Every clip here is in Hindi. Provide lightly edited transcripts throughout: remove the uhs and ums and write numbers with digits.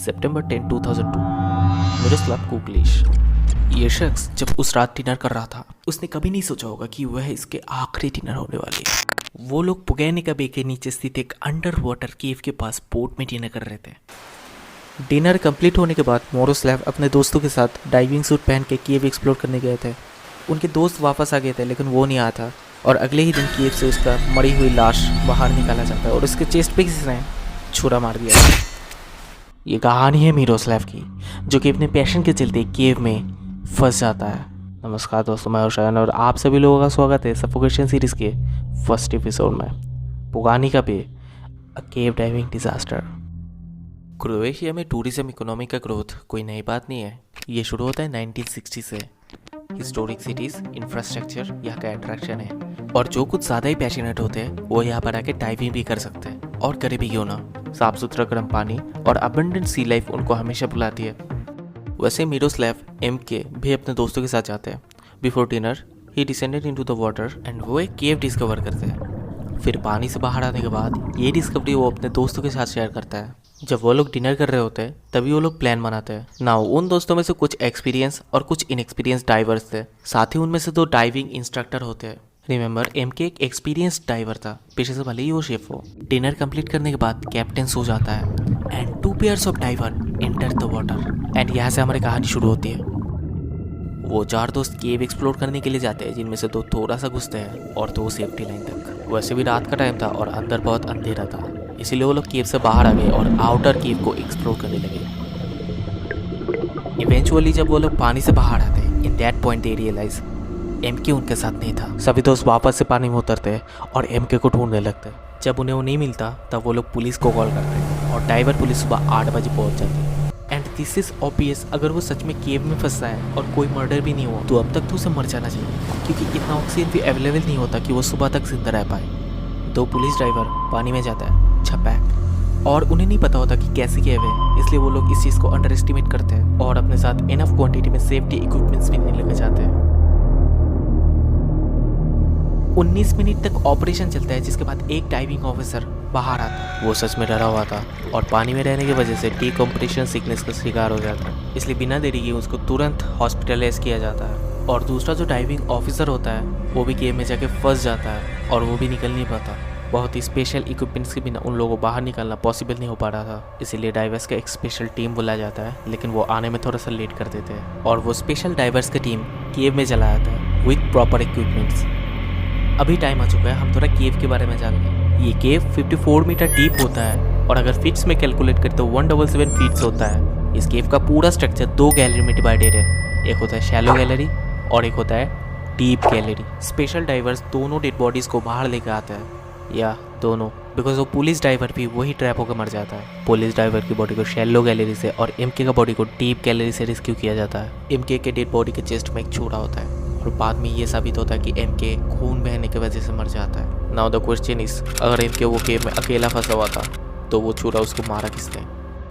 सितंबर 10, 2002। मिरोस्लाव कुकलिश। ये शख्स जब उस रात डिनर कर रहा था, उसने कभी नहीं सोचा होगा कि वह इसके आखिरी डिनर होने वाली है। वो लोग पुगैनिका बे के नीचे स्थित एक अंडर वाटर केव के पास बोट में डिनर कर रहे थे। डिनर कंप्लीट होने के बाद मिरोस्लाव अपने दोस्तों के साथ डाइविंग सूट पहन के केव एक्सप्लोर करने गए थे। उनके दोस्त वापस आ गए थे, लेकिन वो नहीं आया था और अगले ही दिन केव से उसका मरी हुई लाश बाहर निकाला जाता है और उसके चेस्ट पे किसी ने छुरा मार दिया। ये कहानी है मिरोस्लाव की, जो कि अपने पैशन के चलते केव में फंस जाता है। नमस्कार दोस्तों, मैं हुसैन और आप सभी लोगों का स्वागत है सफोकेशन सीरीज़ के फर्स्ट एपिसोड में। पुगानिका बे, अ केव डाइविंग डिजास्टर। क्रोएशिया में टूरिज्म इकोनॉमी का ग्रोथ कोई नई बात नहीं है। ये शुरू होता है 1960 से। हिस्टोरिक सिटीज़, इंफ्रास्ट्रक्चर यहाँ का अट्रैक्शन है और जो कुछ ज़्यादा ही पैशनेट होते हैं वो यहाँ पर आके डाइविंग भी कर सकते हैं, और करे भी क्यों ना। साफ सुथरा गर्म पानी और अबंडेंट सी लाइफ उनको हमेशा बुलाती है। वैसे मिरोस्लाव MK भी अपने दोस्तों के साथ जाते हैं। Before dinner he descended into the water and वो एक केव डिस्कवर करते हैं। फिर पानी से बाहर आने के बाद ये डिस्कवरी वो अपने दोस्तों के साथ शेयर करता है। जब वो लोग डिनर कर रहे होते हैं तभी वो लोग प्लान बनाते हैं ना। उन दोस्तों में से कुछ एक्सपीरियंस और कुछ इनएक्सपीरियंस डाइवर्स थे। साथ ही उनमें से 2 डाइविंग इंस्ट्रक्टर होते हैं। रिमेंबर, MK एक एक्सपीरियंस डाइवर था, पेशे से भले ही वो शेफ हो। डिनर कंप्लीट करने के बाद कैप्टन सो जाता है and 2 pairs of diver enter the water and यहाँ से हमारी कहानी शुरू होती है। वो 4 दोस्त केव एक्सप्लोर करने के लिए जाते हैं, जिनमें से 2 थोड़ा सा घुसते हैं और 2 सेफ्टी लाइन तक। वैसे भी रात का टाइम था और अंदर बहुत अंधेरा था, इसीलिए वो लोग केव से बाहर आ गए और आउटर केव को एक्सप्लोर करने लगे। इवेंचुअली जब वो लोग पानी से बाहर आते हैं, in that point they realise MK उनके साथ नहीं था। सभी दोस्त वापस से पानी में उतरते हैं और MK को ढूंढने लगते हैं। जब उन्हें वो नहीं मिलता तब वो लोग पुलिस को कॉल करते हैं और डाइवर पुलिस सुबह 8 बजे पहुंच जाती है। एंड दिस इज ऑब्वियस, अगर वो सच में केव में फंसा है और कोई मर्डर भी नहीं हुआ तो अब तक तो उसे मर जाना चाहिए, क्योंकि इतना ऑक्सीजन भी अवेलेबल नहीं होता कि वो सुबह तक जिंदा रह पाए। 2 पुलिस ड्राइवर पानी में जाता है छपैक, और उन्हें नहीं पता होता कि कैसे केव है, इसलिए वो लोग इस चीज़ को अंडर एस्टिमेट करते हैं और अपने साथ इनफ क्वांटिटी में सेफ्टी इक्विपमेंट्स भी नहीं लेके जाते हैं। 19 मिनट तक ऑपरेशन चलता है, जिसके बाद एक डाइविंग ऑफिसर बाहर आता है। वो सच में डरा हुआ था और पानी में रहने की वजह से डिकम्प्रेशन सिकनेस का शिकार हो जाता है, इसलिए बिना देरी के उसको तुरंत हॉस्पिटलाइज किया जाता है। और दूसरा जो डाइविंग ऑफिसर होता है वो भी केव में जाके फंस जाता है और वो भी निकल नहीं पाता। बहुत ही स्पेशल इक्विपमेंट्स के बिना उन लोगों को बाहर निकालना पॉसिबल नहीं हो पा रहा था, इसीलिए डाइवर्स का एक स्पेशल टीम बुलाया जाता है, लेकिन वो आने में थोड़ा सा लेट कर देते हैं और वो स्पेशल डाइवर्स की टीम केव में चला आता है विथ प्रॉपर इक्विपमेंट्स। अभी टाइम आ चुका है हम थोड़ा केव के बारे में जान लें। ये केव 54 मीटर डीप होता है और अगर फीट्स में कैलकुलेट करें तो 177 फीट्स होता है। इस केव का पूरा स्ट्रक्चर 2 गैलरी में डिवाइडेड है। एक होता है शैलो गैलरी और एक होता है डीप गैलरी। स्पेशल डाइवर्स दोनों डेड बॉडीज को बाहर लेकर आता है, या दोनों, बिकॉज वो पुलिस ड्राइवर भी वही ट्रैप होकर मर जाता है। पुलिस ड्राइवर की बॉडी को शैलो गैलरी से और MK का बॉडी को डीप गैलरी से रेस्क्यू किया जाता है। MK के डेड बॉडी के चेस्ट में एक छुरा होता है और बाद में ये साबित होता है कि MK खून बहने की वजह से मर जाता है। नाउ द क्वेश्चन इज, अगर MK वो केव में अकेला फंसा हुआ था तो वो छुरा उसको मारा किसने?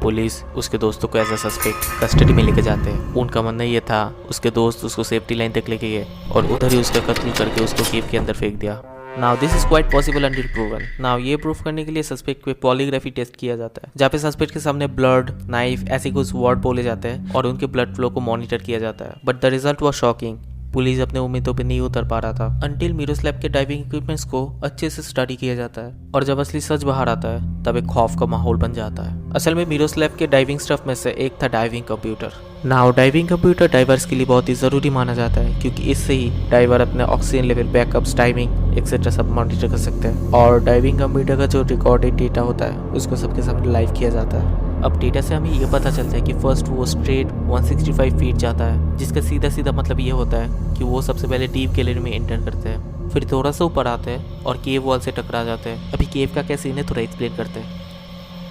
पुलिस उसके दोस्तों को एज अ सस्पेक्ट कस्टडी में लेके जाते हैं। उनका मानना ये था उसके दोस्त उसको सेफ्टी लाइन तक लेके गए और उधर ही उसका कत्ल करके उसको केव के अंदर फेंक दिया। Now this is quite possible until proven. Now ये प्रूफ करने के लिए सस्पेक्ट पे पॉलीग्राफी टेस्ट किया जाता है, जहाँ पे सस्पेक्ट के सामने ब्लड, नाइफ, ऐसे कुछ वर्ड बोले जाते हैं और उनके ब्लड फ्लो को मॉनिटर किया जाता है। But the result was shocking. Police अपने उम्मीदों पे नहीं उतर पा रहा था अंटिल मिरोस्लाव के डाइविंग इक्विपमेंट्स को अच्छे से स्टडी किया जाता है, और जब असली सच बाहर आता है तब एक खौफ का माहौल बन जाता है। असल में मिरोस्लाव के डाइविंग स्टफ में से एक था diving computer. Now diving computer diverse के लिए बहुत ही ज़रूरी माना जाता है, क्योंकि इससे ही डाइवर अपने oxygen level, backups, timing etcetera सब मॉनिटर कर सकते हैं। और डाइविंग कंप्यूटर का जो रिकॉर्डेड डेटा होता है उसको सबके सामने लाइव किया जाता है। अब डेटा से हमें ये पता चलता है कि फर्स्ट वो स्ट्रेट 165 फीट जाता है, जिसका सीधा सीधा मतलब ये होता है कि वो सबसे पहले डीप गैलरी में एंटर करते हैं, फिर थोड़ा सा ऊपर आते हैं और केव वॉल से टकरा जाते हैं। अभी केव का क्या सीन है थोड़ा एक्सप्लेन करते हैं।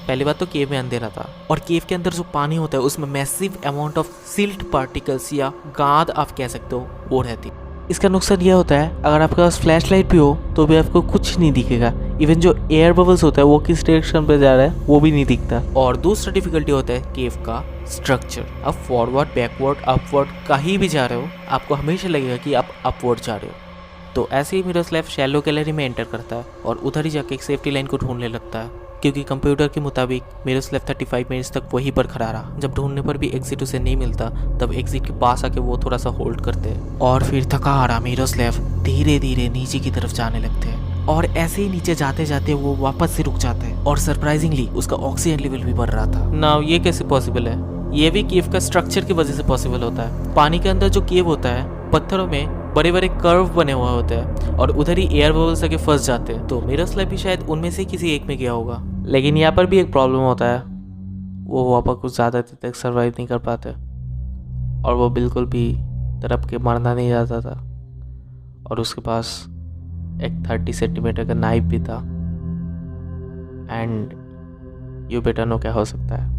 पहली बात तो केव में अंधेरा था और केव के अंदर जो पानी होता है उसमें massive amount of silt particles या गाद आप कह सकते हो वो रहती है। इसका नुकसान यह होता है अगर आपके पास फ्लैश लाइट भी हो तो भी आपको कुछ नहीं दिखेगा। इवन जो एयर बबल्स होता है वो किस डायरेक्शन पे जा रहा है वो भी नहीं दिखता। और दूसरा डिफिकल्टी होता है केव का स्ट्रक्चर। आप फॉरवर्ड, बैकवर्ड, अपवर्ड कहीं भी जा रहे हो आपको हमेशा लगेगा कि आप अपवर्ड जा रहे हो। तो ऐसे ही मिरोस्लाव शैलो गैलरी में एंटर करता है और उधर ही जाके एक सेफ्टी लाइन को ढूंढने लगता है, क्योंकि कंप्यूटर के मुताबिक मिरोस्लेव 35 मिनट्स तक वहीं पर खड़ा रहा। जब ढूंढने पर भी एग्जिट उसे नहीं मिलता तब एग्जिट के पास आके वो थोड़ा सा होल्ड करते हैं और फिर थका हारा मिरोस्लेव धीरे धीरे नीचे की तरफ जाने लगते हैं और ऐसे ही नीचे जाते जाते वो वापस से रुक जाते हैं और सरप्राइजिंगली उसका ऑक्सीजन लेवल भी बढ़ रहा था। नाउ ये कैसे पॉसिबल है? ये भी केव का स्ट्रक्चर की वजह से पॉसिबल होता है। पानी के अंदर जो केव होता है पत्थरों में बड़े बड़े कर्व बने हुए होते हैं और उधर ही एयर बबल्स आके फंस जाते हैं। तो मिरोस्लेव भी शायद उनमें से किसी एक में गया होगा। लेकिन यहाँ पर भी एक प्रॉब्लम होता है, वो वहाँ पर कुछ ज़्यादा देर तक सर्वाइव नहीं कर पाते और वो बिल्कुल भी तड़प के मरना नहीं चाहता था और उसके पास एक 30 सेंटीमीटर का नाइफ भी था। एंड यू बेटर नो क्या हो सकता है।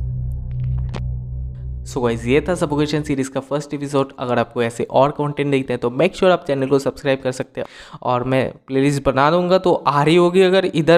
सो गाइस, ये था सफोकेशन सीरीज का फर्स्ट एपिसोड। अगर आपको ऐसे और कंटेंट देखते हैं तो मेक श्योर आप चैनल को सब्सक्राइब कर सकते हैं और मैं प्लेलिस्ट बना दूंगा तो आ रही होगी अगर इधर